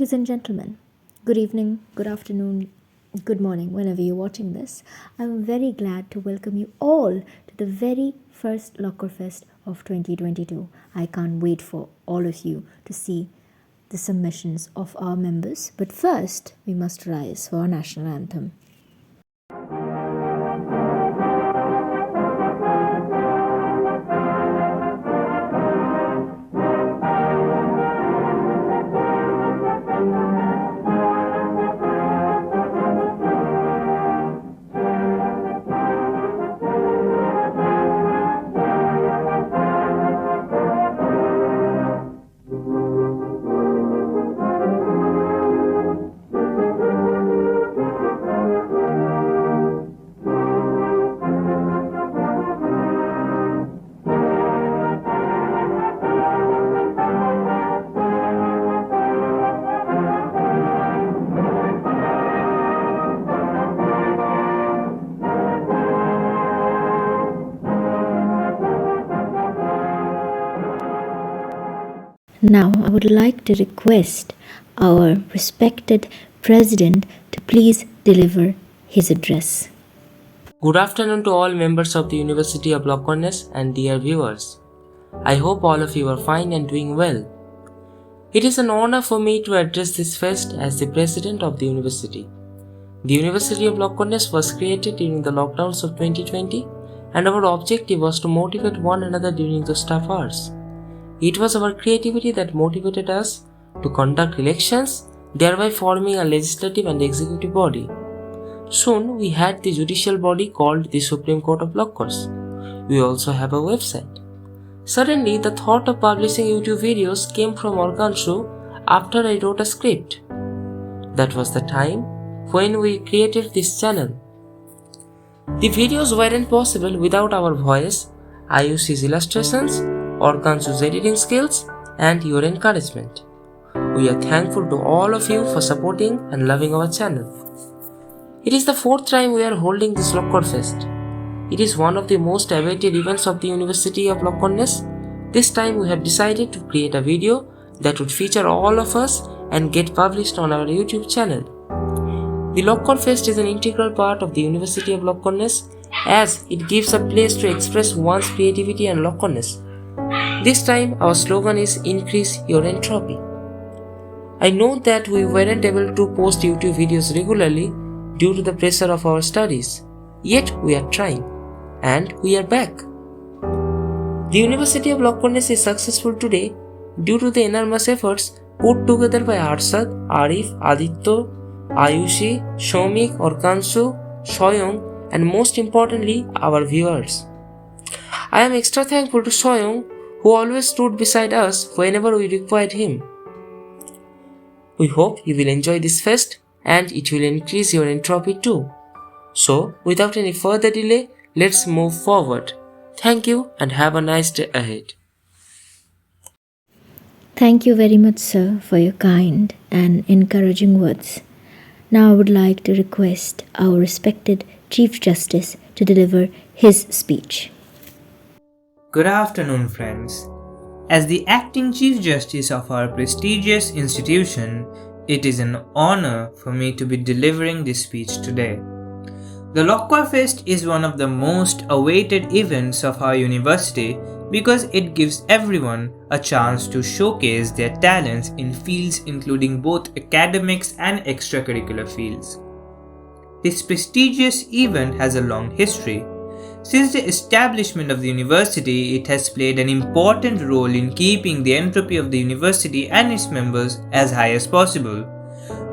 Ladies and gentlemen, good evening, good afternoon, good morning, whenever you're watching this. I'm very glad to welcome you all to the very first LOKKOR Fest of 2022. I can't wait for all of you to see the submissions of our members. But first, we must rise for our national anthem. Now, I would like to request our respected president to please deliver his address. Good afternoon to all members of the University of LOKKOR and dear viewers. I hope all of you are fine and doing well. It is an honor for me to address this fest as the president of the university. The University of LOKKOR was created during the lockdowns of 2020, and our objective was to motivate one another during those tough hours. It was our creativity that motivated us to conduct elections, thereby forming a legislative and executive body. Soon, we had the judicial body called the Supreme Court of LOKKOR. We also have a website. Suddenly, the thought of publishing YouTube videos came from Organshu after I wrote a script. That was the time when we created this channel. The videos weren't possible without our voice, Ayushi's illustrations, Organshu's editing skills, and your encouragement. We are thankful to all of you for supporting and loving our channel. It is the fourth time we are holding this LOKKOR Fest. It is one of the most awaited events of the University of LOKKOR. This time we have decided to create a video that would feature all of us and get published on our YouTube channel. The LOKKOR Fest is an integral part of the University of LOKKOR as it gives a place to express one's creativity and LOKKOR. This time our slogan is Increase Your Entropy. I know that we weren't able to post YouTube videos regularly due to the pressure of our studies, yet we are trying, and we are back. The University of LOKKOR is successful today due to the enormous efforts put together by Arshad, Arif, Aditya, Ayushi, Shomik, Organshu, Soyong, and most importantly, our viewers. I am extra thankful to Soyong, who always stood beside us whenever we required him. We hope you will enjoy this fest and it will increase your entropy too. So, without any further delay, let's move forward. Thank you and have a nice day ahead. Thank you very much, sir, for your kind and encouraging words. Now I would like to request our respected Chief Justice to deliver his speech. Good afternoon, friends. As the acting Chief Justice of our prestigious institution, it is an honor for me to be delivering this speech today. The LOKKOR Fest is one of the most awaited events of our university because it gives everyone a chance to showcase their talents in fields including both academics and extracurricular fields. This prestigious event has a long history. Since the establishment of the university, it has played an important role in keeping the entropy of the university and its members as high as possible.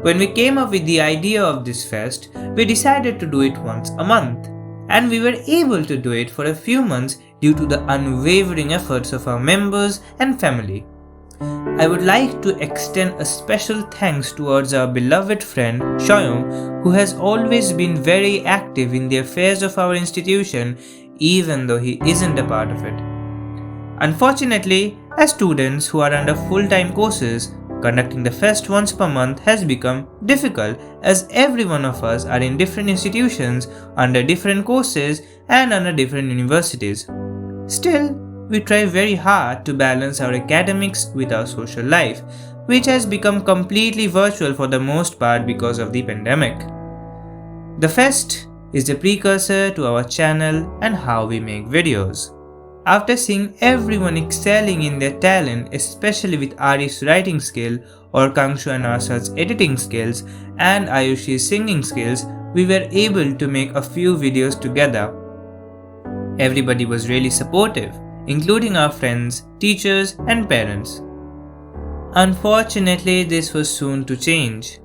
When we came up with the idea of this fest, we decided to do it once a month, and we were able to do it for a few months due to the unwavering efforts of our members and family. I would like to extend a special thanks towards our beloved friend Soyong, who has always been very active in the affairs of our institution even though he isn't a part of it. Unfortunately, as students who are under full-time courses, conducting the fest once per month has become difficult as every one of us are in different institutions, under different courses and under different universities. Still, we try very hard to balance our academics with our social life, which has become completely virtual for the most part because of the pandemic. The fest is the precursor to our channel and how we make videos. After seeing everyone excelling in their talent, especially with Arif's writing skill or Kangshu and Asat's editing skills and Ayushi's singing skills, we were able to make a few videos together. Everybody was really supportive, including our friends, teachers, and parents. Unfortunately, this was soon to change.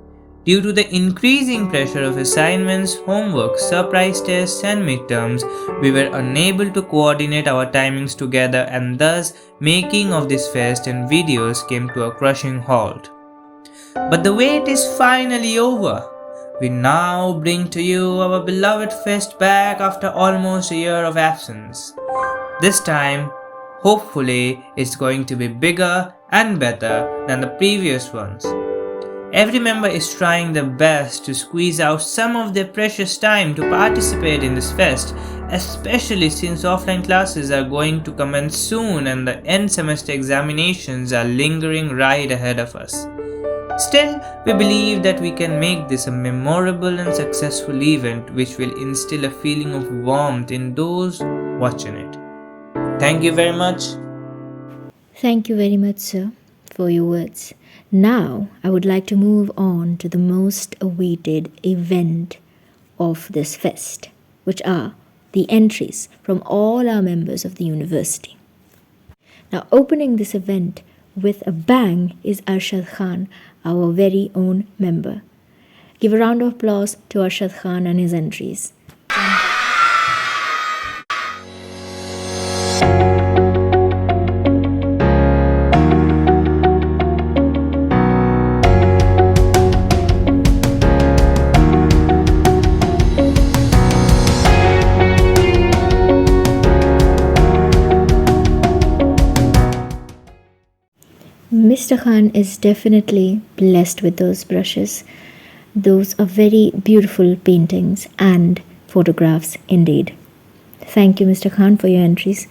Due to the increasing pressure of assignments, homework, surprise tests, and midterms, we were unable to coordinate our timings together, and thus making of this fest and videos came to a crushing halt. But the wait is finally over. We now bring to you our beloved fest back after almost a year of absence. This time, hopefully, it's going to be bigger and better than the previous ones. Every member is trying their best to squeeze out some of their precious time to participate in this fest, especially since offline classes are going to commence soon and the end semester examinations are lingering right ahead of us. Still, we believe that we can make this a memorable and successful event which will instill a feeling of warmth in those watching it. Thank you very much. Thank you very much, sir, for your words. Now, I would like to move on to the most awaited event of this fest, which are the entries from all our members of the university. Now, opening this event with a bang is Arshad Khan, our very own member. Give a round of applause to Arshad Khan and his entries. Mr. Khan is definitely blessed with those brushes. Those are very beautiful paintings and photographs indeed. Thank you, Mr. Khan, for your entries.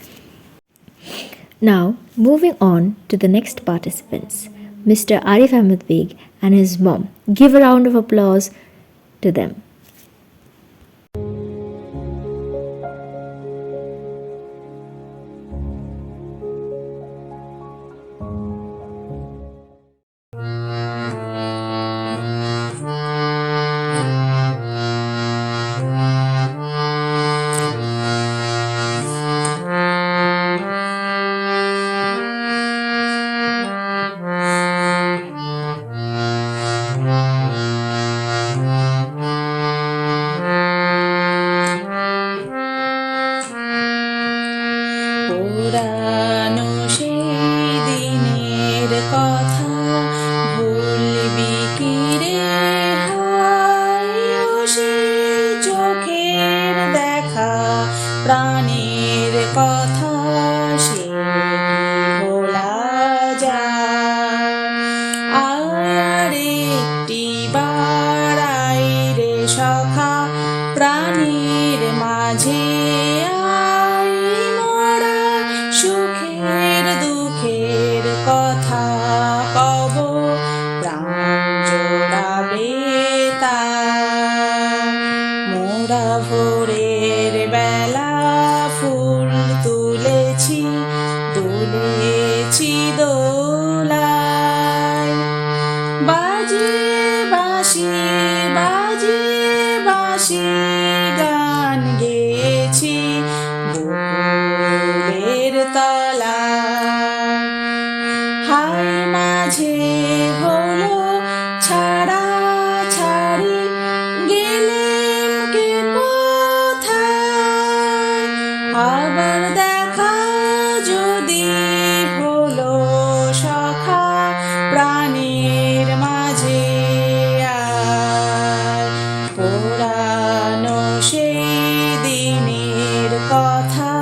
Now, moving on to the next participants, Mr. Arif Ahmed Beg and his mom. Give a round of applause to them. পুরানো সেই দিনের কথা ভুলবি কি রে হায় ও সে চোখের দেখা প্রাণের কথা সে কি ভোলা যায় আর একটি বাড়াই রে সখা প্রাণীর মাঝে সুখের দুঃখের কথা কব প্রাণ জোড়াবে তা মোরা ভোরের বেলা ফুল তুলেছি তুলেছি দোলায় বাজিয়ে বাঁশি বাজিয়ে বাঁশি গান গেয়েছি বুকুলের তলা হাই মাঝে হলো ছাড়া ছাড়ি গেলেম কে কোথায় আবার দেখা যদি হলো সখা প্রাণীর মাঝে আয় পুরানো সেই দিনের কথা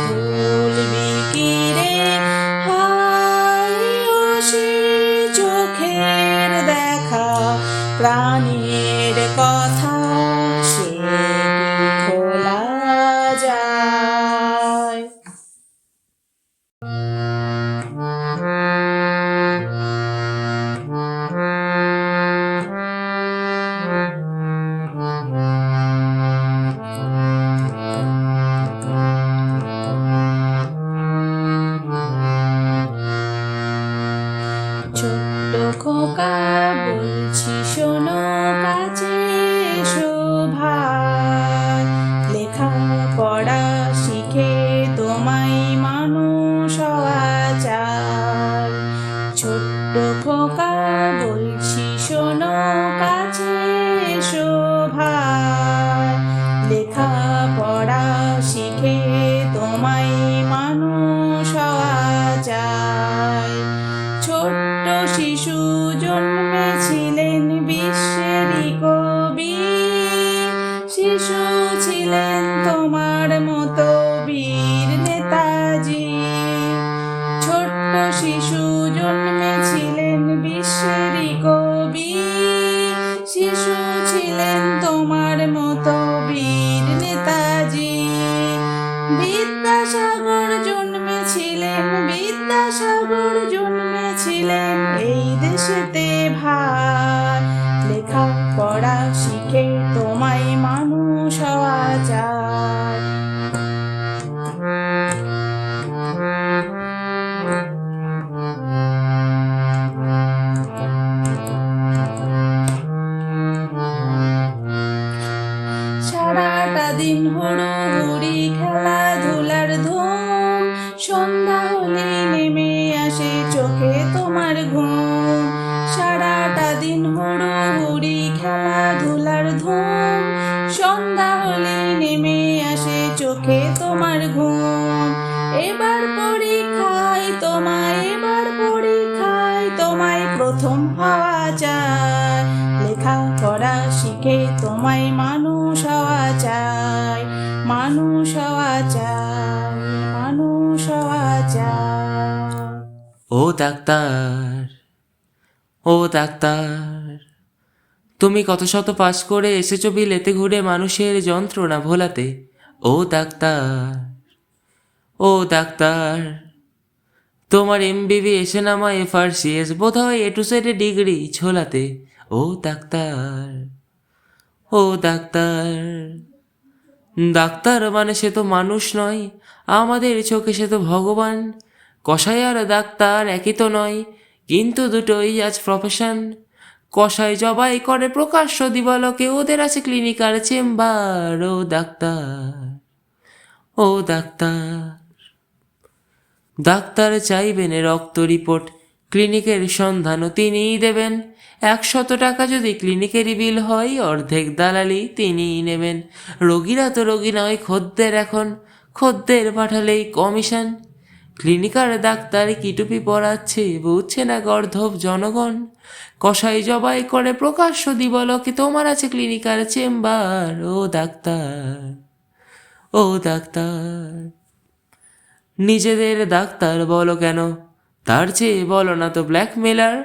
ভুলবি কি বিদ্যাসাগর জন্মেছিলেন, বিদ্যাসাগর জন্মেছিলেন এই দেশেতে ভাই। লেখা পড়া শিখে তোমায় মানুষ হওয়া যায়। সারাটা দিন হুড়োহুড়ি খেলাধুলার ধুম, সন্ধ্যা হলে নেমে আসে চোখে তোমার ঘুম। সারাটা দিন হুড়োহুড়ি খেলাধুলার ধুম, সন্ধ্যা হলে নেমে আসে চোখে তোমার ঘুম। এবার পরীক্ষায় তোমায়, এবার পরীক্ষায় তোমায় প্রথম হওয়া যায়। লেখা পড়া শিখে তোমায় মানুষ হওয়া চাই, মানুষ হওয়া চাই, মানুষ হওয়া চাই। ও ডাক্তার, ও ডাক্তার, তুমি কত শত পাস করে এসেছো বিলেতে ঘুরে মানুষের যন্ত্রণা ভোলাতে। ও ডাক্তার, ও ডাক্তার, তোমার এমবিবি এসে নামা FRCS বোধহয় A to Z ডিগ্রি ছোলাতে। ও ডাক্তার, ও ডাক্তার, ডাক্তার মানে সে তো মানুষ নয়, আমাদের চোখে সে তো ভগবান। কসাই আর ডাক্তার একই তো নয়, কিন্তু দুটোই আজ প্রফেশন। কসাই জবাই করে প্রকাশ্য দিবালোকে, ওদের আছে ক্লিনিক আর চেম্বার। ও ডাক্তার, ও ডাক্তার, ডাক্তার চাইবেন রক্ত রিপোর্ট, ক্লিনিকের সন্ধানও তিনিই দেবেন। 100 টাকা যদি ক্লিনিকেরই বিল হয়, অর্ধেক দালালি তিনিই নেবেন। রোগীরা তো রোগী নয় খদ্দের এখন, খদ্দের পাঠালেই কমিশন। ক্লিনিকার ডাক্তার কি টুপি পরাচ্ছে, বুঝছে না গর্ধব জনগণ। কসাই জবাই করে প্রকাশ্য দিবালোকে, তোমার আছে ক্লিনিকার চেম্বার। ও ডাক্তার, ও ডাক্তার, নিজেদের ডাক্তার বলো কেন, তার চেয়ে বলো না তো ব্ল্যাকমেলার।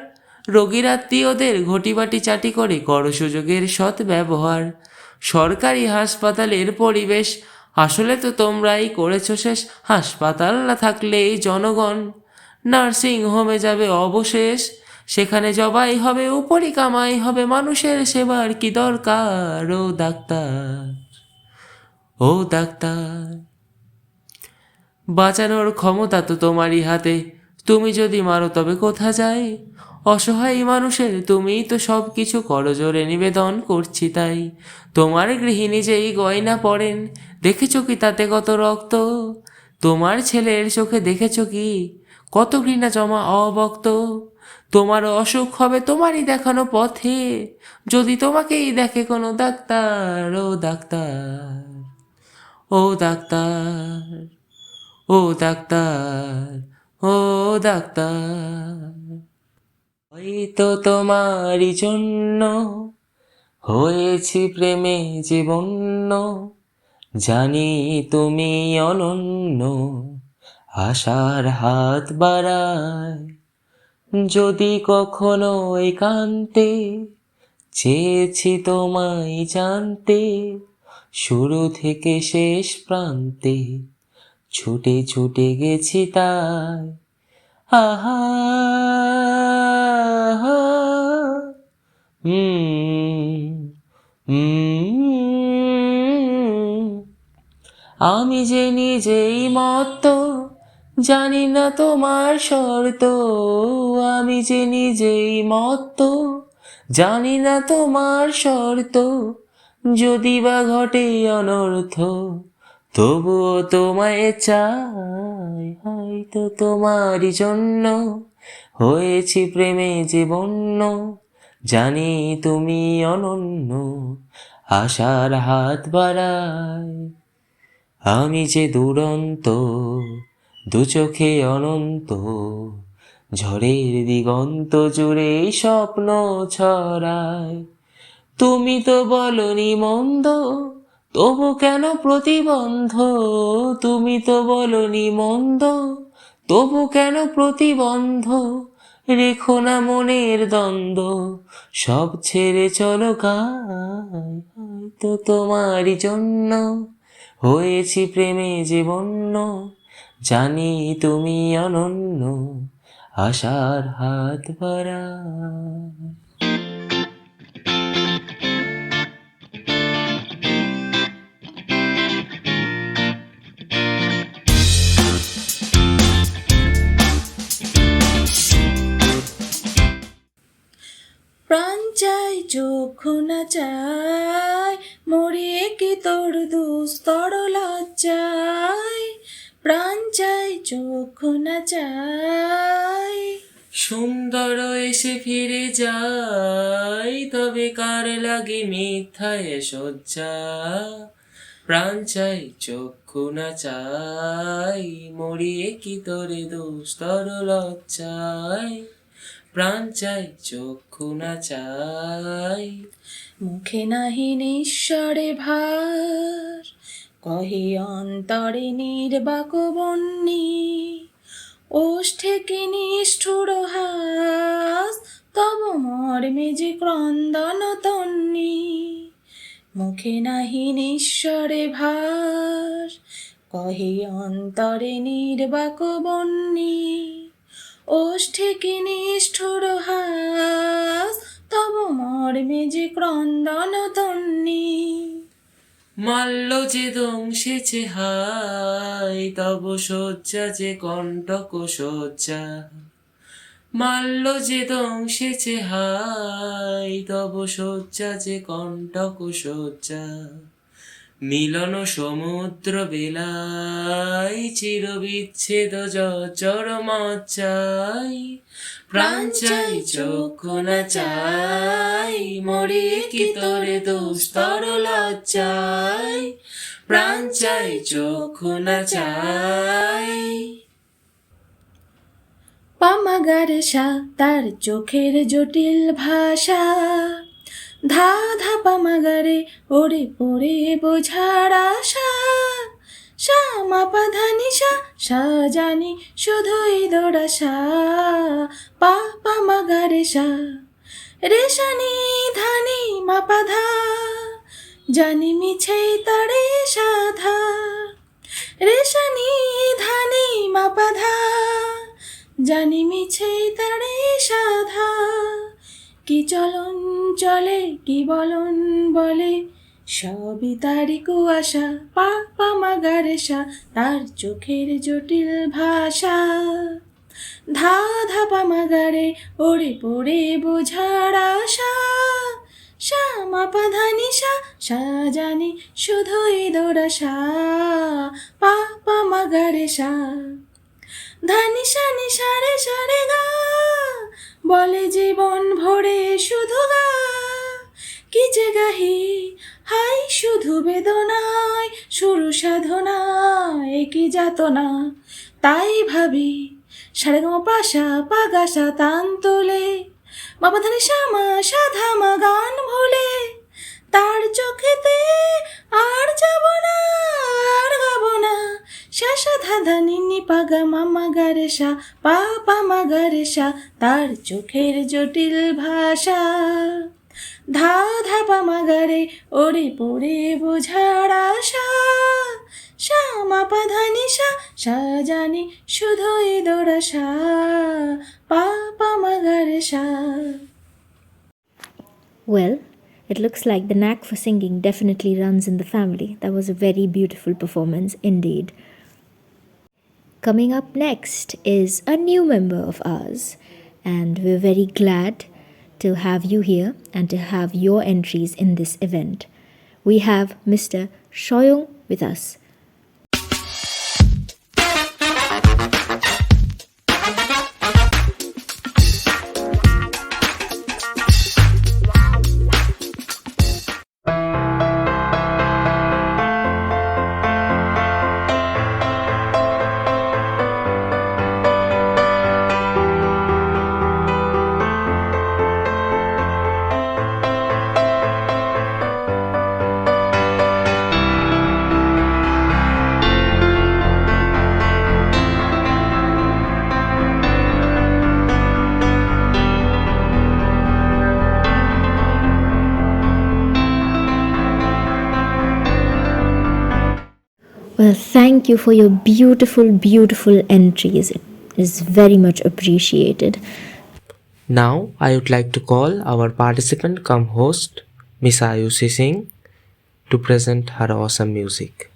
রোগীর আত্মীয়দের ঘটিবাটি চাটি করে করো সুযোগের সৎ ব্যবহার। সরকারি হাসপাতালের পরিবেশ আসলে তো তোমরাই করেছো শেষ। হাসপাতাল না থাকলে এই জনগণ নার্সিং হোমে যাবে অবশেষ। সেখানে জবাই হবে, উপরি কামাই হবে, মানুষের সেবার কি দরকার। ও ডাক্তার, ও ডাক্তার, বাঁচানোর ক্ষমতা তো তোমারই হাতে, তুমি যদি মারো তবে কোথা যায়। অসহায় মানুষের তুমিই তো সব কিছু করজোরে নিবেদন করছি তাই। তোমার গৃহিণী যেই গয়না পরেন, দেখেছ কি তাতে কত রক্ত। তোমার ছেলের চোখে দেখেছ কি কত ঘৃণা জমা অবক্ত। তোমারও অসুখ হবে তোমারই দেখানো পথে, যদি তোমাকেই দেখে কোনো ডাক্তার। ও ডাক্তার, ও ডাক্তার, ও ডাক্তার, ও ডাক্তার, হয়তো তোমারই জন্য হয়েছি প্রেমে জীবন্য। জানি তুমি অনন্য, আশার হাত বাড়ায়। যদি কখনো একান্তে চেয়েছি তোমায় জানতে, শুরু থেকে শেষ প্রান্তে ছুটে ছুটে গেছি তাই। আহা, আমি যে নিজেই মত্ত, জানি না তোমার শর্ত। আমি যে নিজেই মত্ত, জানি না তোমার শর্ত। যদি বা ঘটে অনর্থ, তবুও তোমায় চাই। হয়তো তোমারই জন্য হয়েছি প্রেমে জীবন্য। জানি তুমি অনন্য, আশার হাত বাড়াই। আমি যে দুরন্ত, দু চোখে অনন্ত, ঝড়ের দিগন্ত জুড়ে স্বপ্ন ছড়ায়। তুমি তো বলনি মন্দ, তবু কেন প্রতিবন্ধ। তুমি তো বলনি মন্দ, তবু কেন প্রতিবন্ধ। রেখো না মনের দ্বন্দ্ব, সব ছেড়ে চলো গায়। হয়তো তোমারই জন্য হয়েছি প্রেমে জীবন্য। জানি তুমি অনন্য আশার হাত বাড়ায়। প্রাণ চাই চক্ষু না চাই মরিয়ে কি তোর দুস্তর লজ্জায় প্রাণ চাই চক্ষু না চাই সুন্দর এসে ফিরে যায় তবে কার লাগে মিথ্যায় সজ্জা প্রাণ চাই চক্ষু না চাই মরিয়ে কি তোরে দুস্তর লজ্জায় প্রাণ চাই চক্ষু না চাই। মুখে নাহি নিঃস্বরে ভার কহি অন্তরে নির্বাক বন্যী ওষ্ঠে কি নিষ্ঠুর হাস তব মর্মে যে ক্রন্দন তন্নি মুখে নাহি নিঃস্বরে ভার কহি অন্তরে নির্বাক বন্যী ওষ্ঠে কি নিষ্ঠুর হাস তব মর্মে যে ক্রন্দন তন্নি মাল্য যে দংশেছে হাই তব শয্যা যে কণ্টক শয্যা মাল্য যে দংশেছে হাই তব শয্যা যে কণ্টক শয্যা মিলন সমুদ্র বেলাই চির বিচ্ছেদ জর মজ্জাই প্রাণ চাই চক্ষু না চাই মরিয়ে কি তোরে দুস্তর লজ্জাই প্রাণ চাই চক্ষু না চাই। পামাগারে সা তার চোখের জটিল ভাষা ধা ধা পামাগারে ওরে পড়ে বোঝার আশা সা মাপা ধানি সা জানি শুধুই দোড়াশা পা পামাগারে সা রেশানি ধানি মাপা ধা জানি মিছে তারে সাধা রেশানি ধানি মাপা ধা জানি মিছে তারে সাধা কি চলন চলে কি বলন বলে সবই তারি কুয়াশা পা মাগারে সা তার চোখের জটিল ভাষা ধা ধা পামাগারে ওরে পড়ে বোঝার আশা সা মাপা ধানি সা জানি শুধুই দোড়াশা পা মাগারে সা ধানি সানি সারে সারে গা বলে জীবন ভরে শুধু গা কি যে গাহি হাই শুধু বেদনায় শুরু সাধনায় কি যাতনা তাই ভাবি সারে গা পাশা পাগাসা তান তোলে বাবা ধানি শ্যামা সাধামা গান ভুলে তার চোখেতে আর যাব না আর গাব না শাসা ধাধা নিনি পাগা মামা গারে সা পা মাগারে সা তার চোখের জটিল ভাষা ধা ধা পামাগারে ওরে পড়ে বোঝার আশা সা মাপা ধানি সা জানি শুধুই দোড়াশা পা মাগারে সা। Well, it looks like the knack for singing definitely runs in the family. That was a very beautiful performance indeed. Coming up next is a new member of ours, and we're very glad to have you here and to have your entries in this event. We have Mr. Shoyong with us. Well, thank you for your beautiful, beautiful entries. It is very much appreciated. Now, I would like to call our participant cum host, Miss Ayushi Singh, to present her awesome music.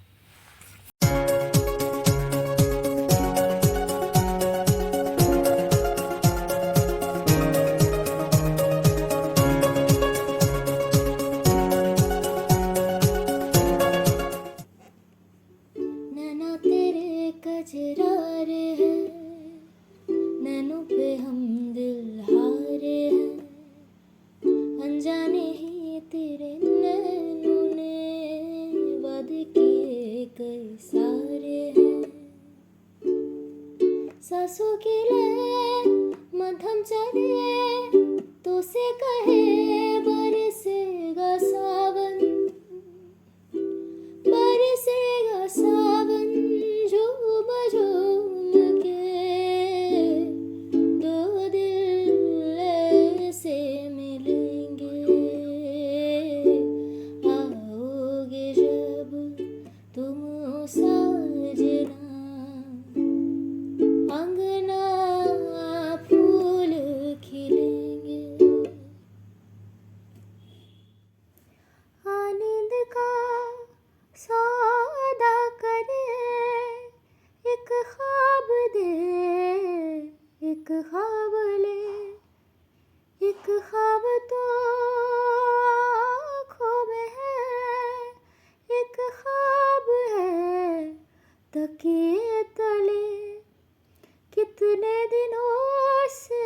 नैना तेरे कजरारे हैं, नैनों पे हम दिल हारे हैं, अनजाने ही तेरे नैनों ने वादे किए कई सारे हैं। सांसों की लय मध्यम चले तो से कहे बरसेगा सावन, बरसेगा सावन झूम झूम के, दो दिल ऐसे मिलेंगे, आओगे जब तुम साजना, अंगना फूल खिलेंगे। आनंद का सौदा करे, एक ख्वाब दे, एक ख्वाब ले, एक ख्वाब तो आँखों में है, एक ख्वाब है तकिए तले। कितने दिनों से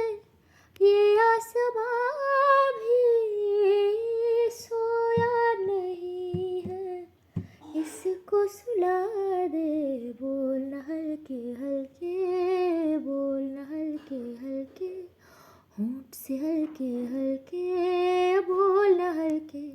ये आसमां भी सोया नहीं है, इसको सुला दे, बोलना हल्के हल्के, बोलना हल्के हल्के, होंठ से हल्के हल्के, बोलना हल्के।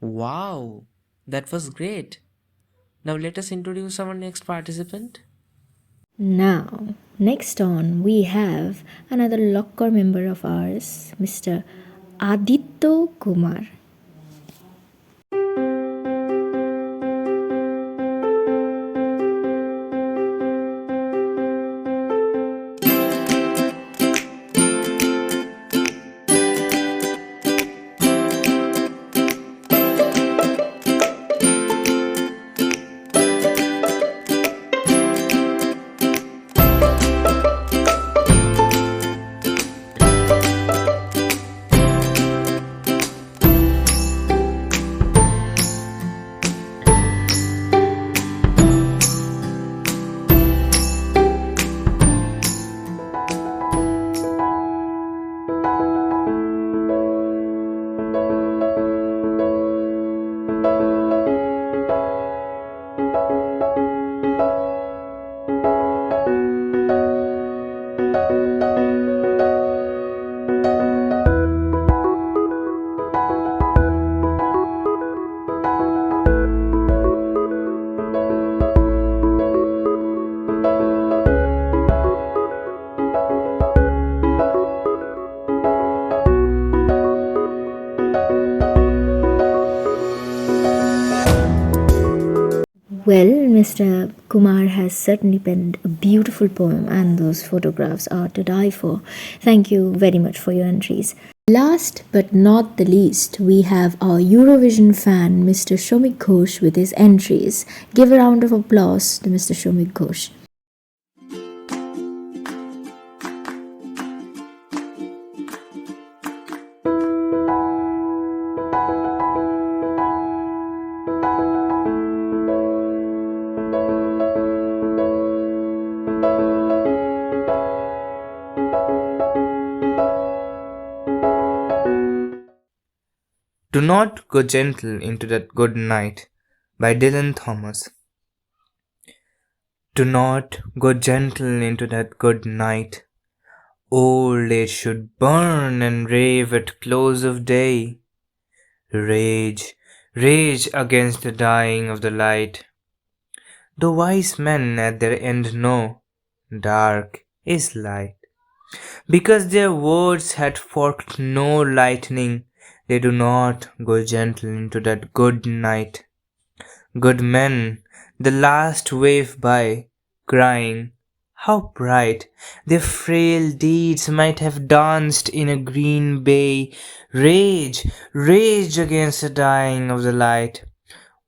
Wow, that was great. Now let us introduce our next participant. Now, next on we have another Lokkor member of ours, Mr. Aditya Kumar. Well, Mr. Kumar has certainly penned a beautiful poem, and those photographs are to die for. Thank you very much for your entries. Last but not the least, we have our Eurovision fan, Mr. Shomik Ghosh, with his entries. Give a round of applause to Mr. Shomik Ghosh. Do Not Go Gentle Into That Good Night by Dylan Thomas. Do not go gentle into that good night. Old age should burn and rave at close of day. Rage, rage against the dying of the light. The wise men at their end know dark is light. Because their words had forked no lightning, they do not go gentle into that good night. Good men, the last wave by, crying, how bright their frail deeds might have danced in a green bay. Rage, rage against the dying of the light.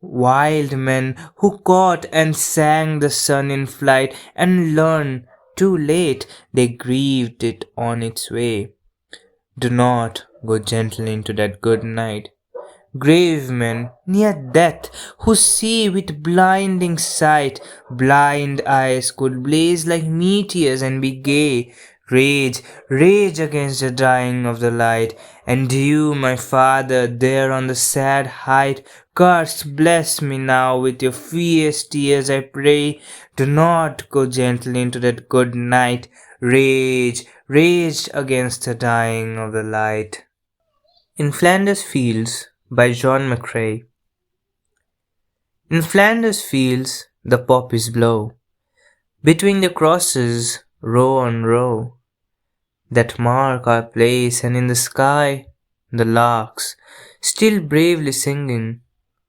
Wild men who caught and sang the sun in flight and learned too late they grieved it on its way. Do not go gently into that good night. Grave men near death who see with blinding sight, blind eyes could blaze like meteors and be gay. Rage, rage against the dying of the light. And you, my father, there on the sad height, curse, bless me now with your fierce tears, I pray. Do not go gently into that good night. Rage, rage against the dying of the light. In Flanders Fields by John McCrae. In Flanders Fields the poppies blow, between the crosses row on row, that mark our place, and in the sky the larks, still bravely singing,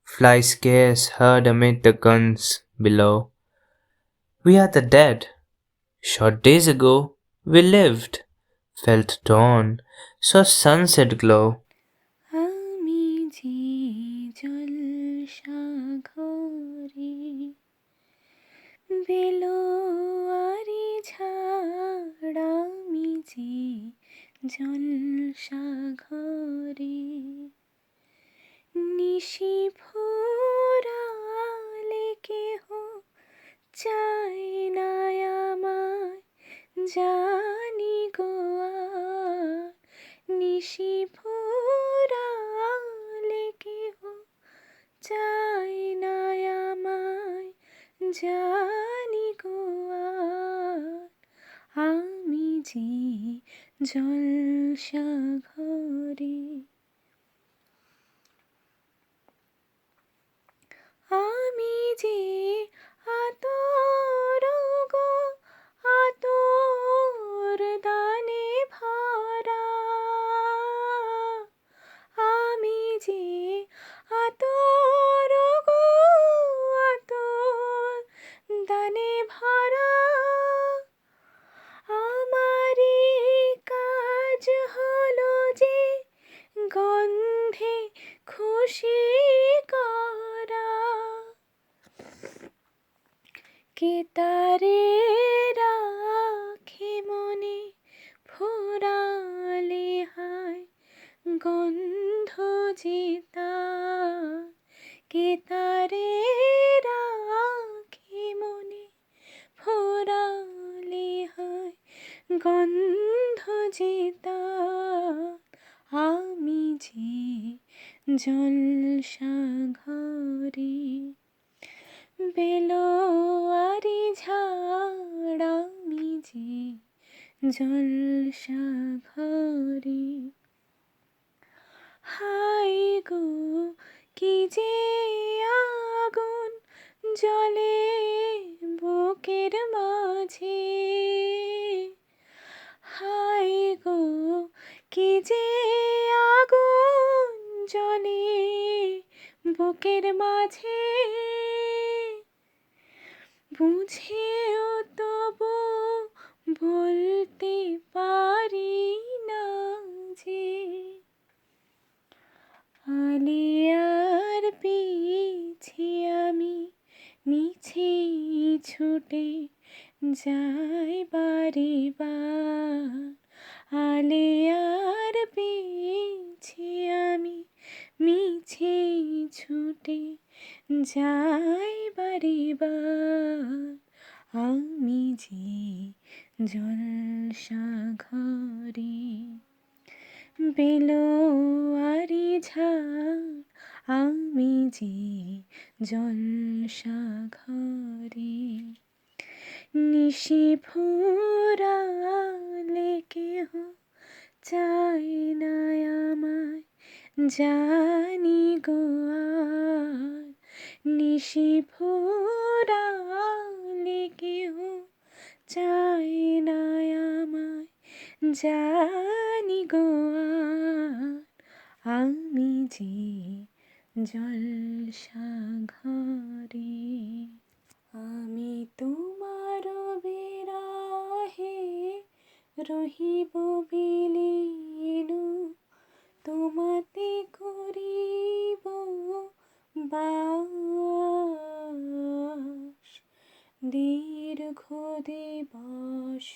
fly scarce heard amid the guns below. We are the dead. Short days ago we lived, felt dawn, saw sunset glow. আমি যে জলসাঘরে বেলোয়ারি ঝাড় আমি যে জলসাঘরে নিশি ভোরালে কেহ চায় না আমায় জানি গো আর নিশি ভোরালে কেহ চায় না আমায় জানি গো আর আমি যে জলসাঘরে আমি যে আতর গো আতর দানে ভরা আমি যে আতর গো আতর দানে ভরা আমারই কাজ হলো যে গন্ধে খুশি করা কে তারে রাখে মনে ফুরালে হায় গন্ধ যেতা কে তারে রাখে মনে ফুরালে হায় গন্ধ যেতা আমি যে জলসাঘরে বেলোয়ারি ঝাড় আমি যে জলসাঘরে হায় গো কি যে আগুন জ্বলে বুকের মাঝে হায় গো কি যে আগুন জ্বলে বুকের মাঝে বুঝেও তবু বলতে পারি না যে আলিয়ার পিছে আমি মিছে ছুটে যাই বারে বার। আলিয়ার পিছে আমি মিছে ছুটে যাই বারে বার। আমি যে জলসা ঘরে বেলোয়ারি ঝাড়, আমি যে জলসা ঘরে নিশি ফুরালে কেহ চাই না আমায়, জানি গো আর নিশি ফুরালে কেহ চাই না আমায়, জানি গো আর আমি যে জলসা ঘরে। আমি তোমার বিরহে রহিব বিলীন, তোমাতে করিব বাস। দীর্ঘ দিবস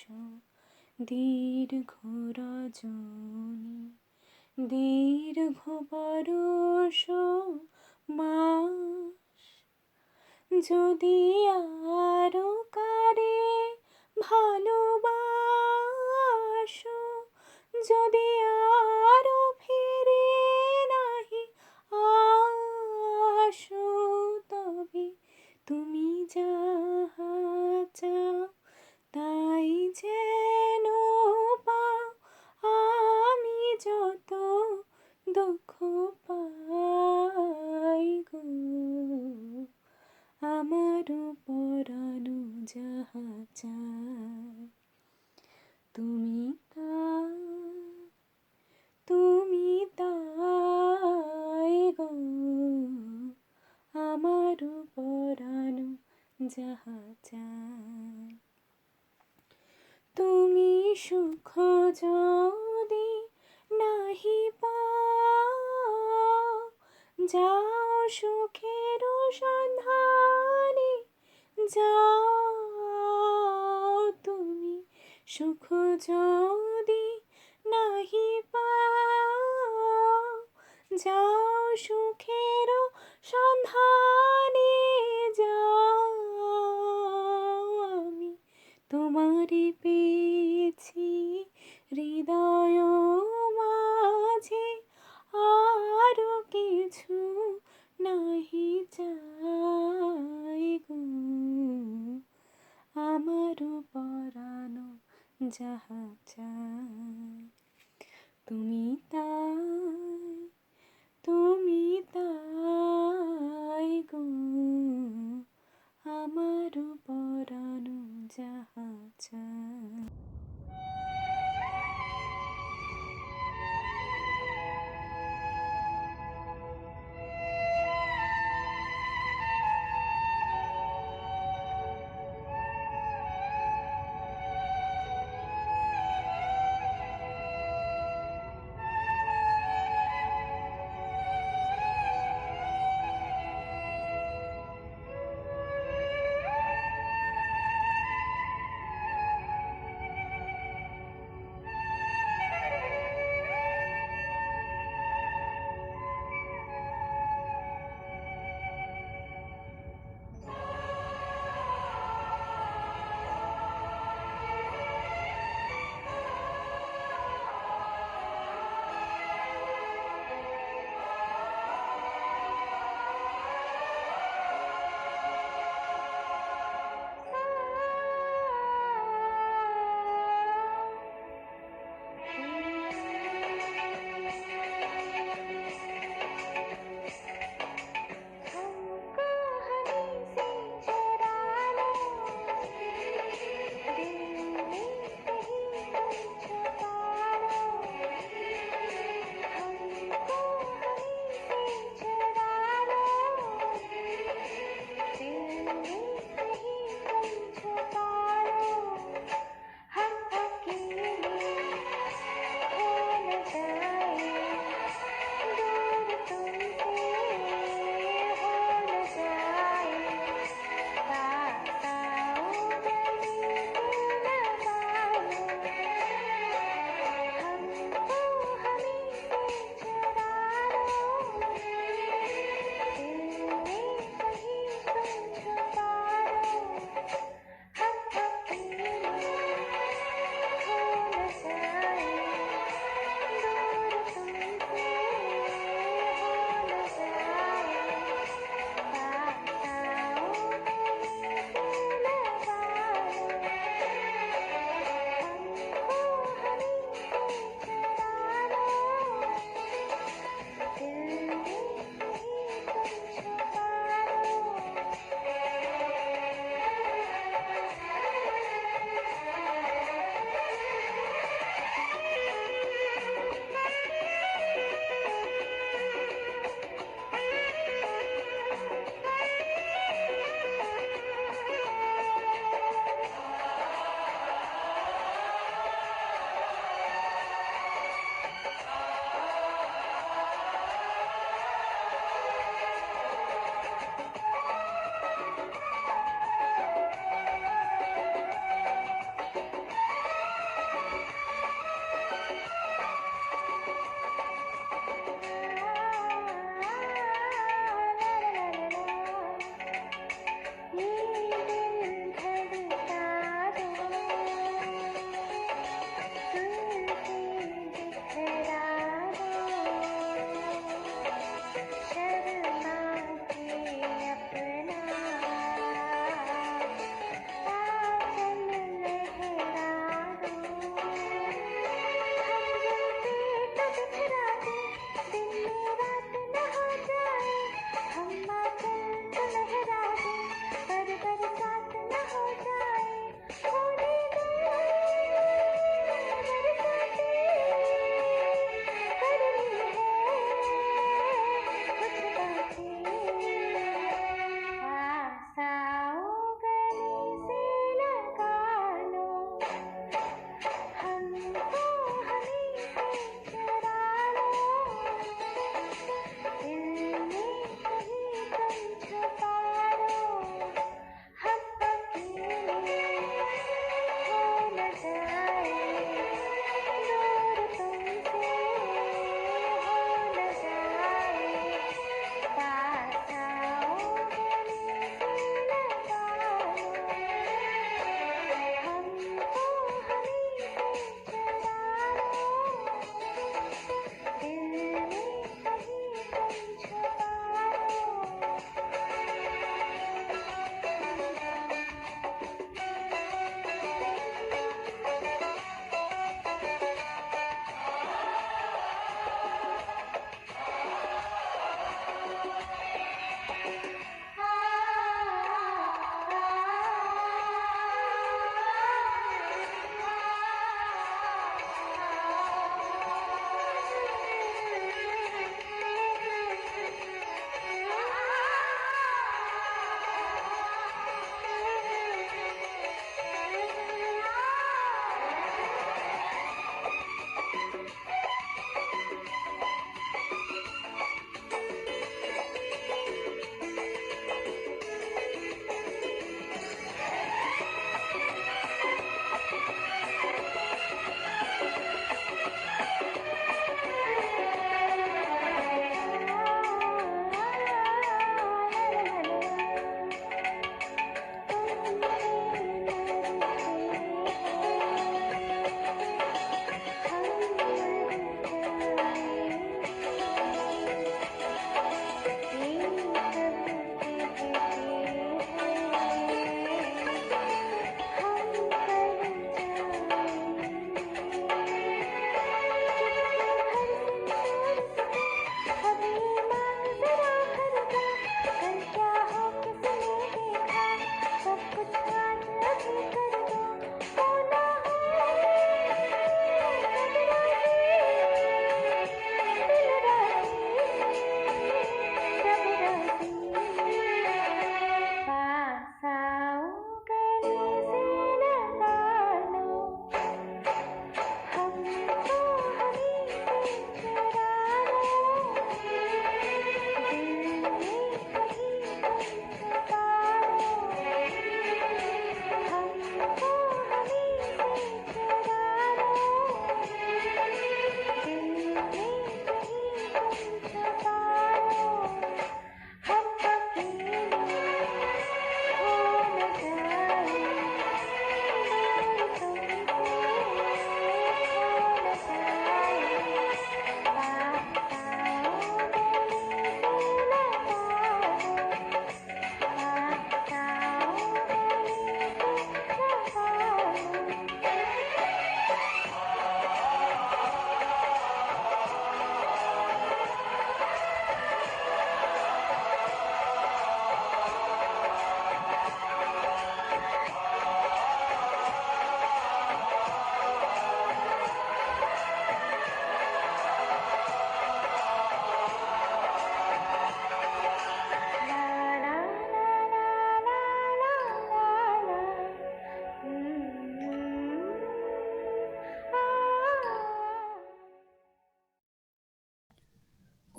দীর্ঘ রজনী দীর্ঘ বরষ মাস, যদি আরো কারে ভালোবাসো, যদি আরো ফিরে নাহি আসো, তবে তুমি যাহা চাও তাই যেন পাও। আমি যত দুঃখ পাই গো, আমার পরানো যাহা চায় তুমি তাই গো, আমার পরানো যাহা চায়। তুমি সুখ যদি নাহি পাও, যাও সুখের সন্ধানে যাও। তুমি সুখ যদি নাহি পাও, যাও সুখের সন্ধানে যাও। আমি তোমারে পেয়েছি হৃদয় মাঝে, আরো কিছু নাহি চাই গো, আমার পরানো যাহা চায় তুমি তাই গো, আমার পরানো যাহা চায়।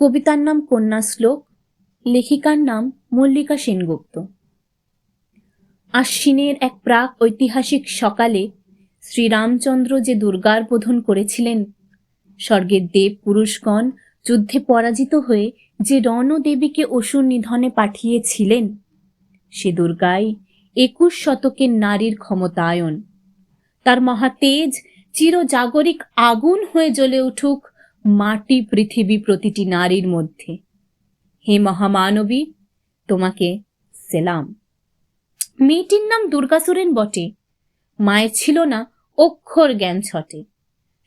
কবিতার নাম কন্যা শ্লোক, লেখিকার নাম মল্লিকা সেনগুপ্ত। আশ্বিনের এক প্রাক ঐতিহাসিক সকালে শ্রীরামচন্দ্র যে দুর্গার বোধন করেছিলেন, স্বর্গের দেব পুরুষগণ যুদ্ধে পরাজিত হয়ে যে রণদেবীকে অসুর নিধনে পাঠিয়েছিলেন, সে দুর্গাই 21 শতকের নারীর ক্ষমতায়ন। তার মহাতেজ চিরজাগরিক আগুন হয়ে জ্বলে উঠুক মাটি পৃথিবী প্রতিটি নারীর মধ্যে। হে মহামানবী, তোমাকে সেলাম। মেয়েটির নাম দুর্গাসুরেন বটে, মায়ের ছিল না অক্ষর জ্ঞান ছটে।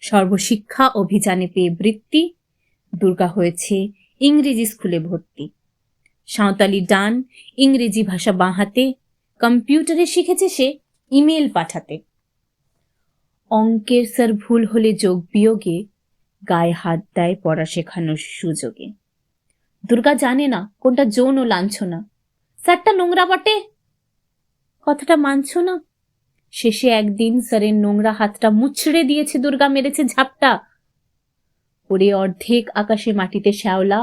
সর্বশিক্ষা অভিযানে পেয়ে বৃত্তি, দুর্গা হয়েছে ইংরেজি স্কুলে ভর্তি। সাঁওতালি ডান, ইংরেজি ভাষা বাঁ হাতে, কম্পিউটারে শিখেছে সে ইমেল পাঠাতে। অঙ্কের স্যার ভুল হলে যোগ বিয়োগে গায়ে হাত দেয় পড়া শেখানোর সুযোগে। দুর্গা জানে না কোনটা যৌন লাঞ্ছনা। স্যারটা নোংরা বটে, কথাটা মানছ না? শেষে একদিন স্যারের নোংরা হাতটা মুছড়ে দিয়েছে দুর্গা, মেরেছে ঝাপটা। ওরে অর্ধেক আকাশে মাটিতে শ্যাওলা,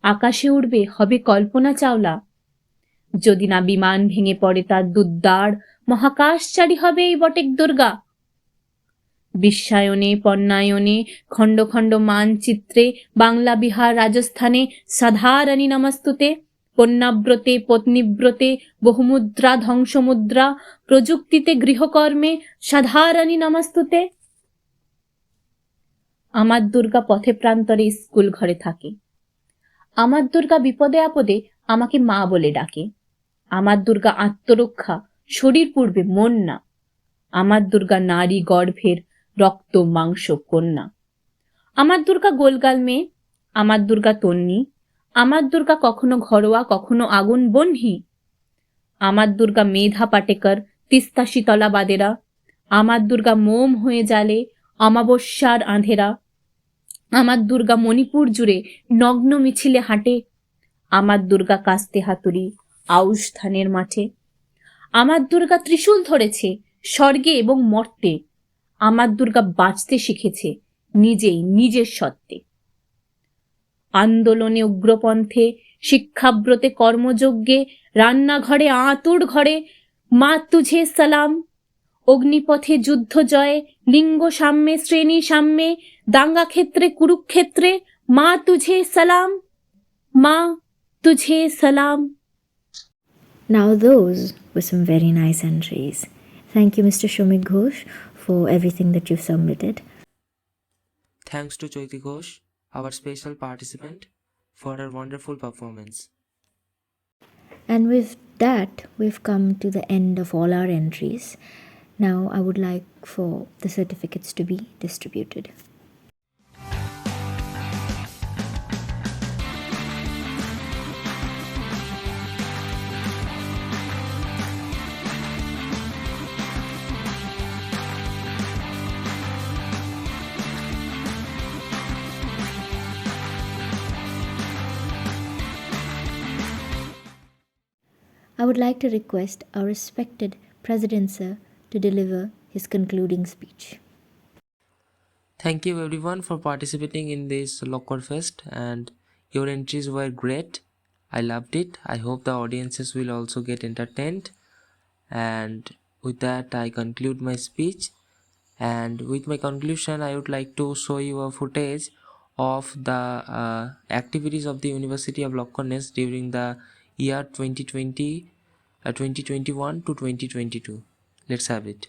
আকাশে উড়বে হবে কল্পনা চাওলা। যদি না বিমান ভেঙে পড়ে তার দুদ্দার, মহাকাশচারী হবে এই বটেক দুর্গা। বিশ্বায়নে পণ্যায়নে খণ্ড খণ্ড মানচিত্রে বাংলা বিহার রাজস্থানে সাধারণী নমস্তুতে, কন্যাব্রতে পত্নীব্রতে বহুমুদ্রা ধ্বংসমুদ্রা, প্রযুক্তিতে গৃহকর্মে সাধারণী নমস্তুতে। আমার দুর্গা পথে প্রান্তরে স্কুল ঘরে থাকে। আমার দুর্গা বিপদে আপদে আমাকে মা বলে ডাকে। আমার দুর্গা আত্মরক্ষা, শরীর পূর্বে মন না। আমার দুর্গা নারী গর্ভের রক্ত মাংস কন্যা। আমার দুর্গা গোলগাল মেয়ে, আমার দুর্গা তন্নি, আমার দুর্গা কখনো ঘরোয়া কখনো আগুন বহ্নি। আমার দুর্গা মেধা পাটেকর, তিস্তা শীতলা বাদেরা। আমার দুর্গা মোম হয়ে জ্বালে অমাবস্যার আঁধেরা। আমার দুর্গা মণিপুর জুড়ে নগ্ন মিছিলে হাঁটে। আমার দুর্গা কাস্তে হাতুড়ি আউশ ধানের মাঠে। আমার দুর্গা ত্রিশূল ধরেছে স্বর্গে এবং মর্তে। আমার দুর্গা বাঁচতে শিখেছে নিজেই নিজের সত্ত্বে। আন্দোলনে উগ্রপন্থে, শিক্ষাব্রতে কর্মযজ্ঞে, রান্নাঘরে আঁতুড় ঘরে মা তুঝে সালাম। অগ্নিপথে যুদ্ধ জয়ে, লিঙ্গ সাম্যে শ্রেণী সাম্যে, দাঙ্গা ক্ষেত্রে কুরুক্ষেত্রে মা তুঝে সালাম, মা তুঝে সালাম। Now those were some very nice entries. Thank you, Mr. Shomik Ghosh, for everything that you've submitted. Thanks to Jyoti Ghosh, our special participant, for her wonderful performance. And with that, we've come to the end of all our entries. Now I would like for the certificates to be distributed. I would like to request our respected President Sir to deliver his concluding speech. Thank you everyone for participating in this LOKKOR Fest, and your entries were great. I loved it. I hope the audiences will also get entertained. And with that, I conclude my speech. And with my conclusion, I would like to show you a footage of the activities of the University of LOKKOR during the year 2021 to 2022. Let's have it.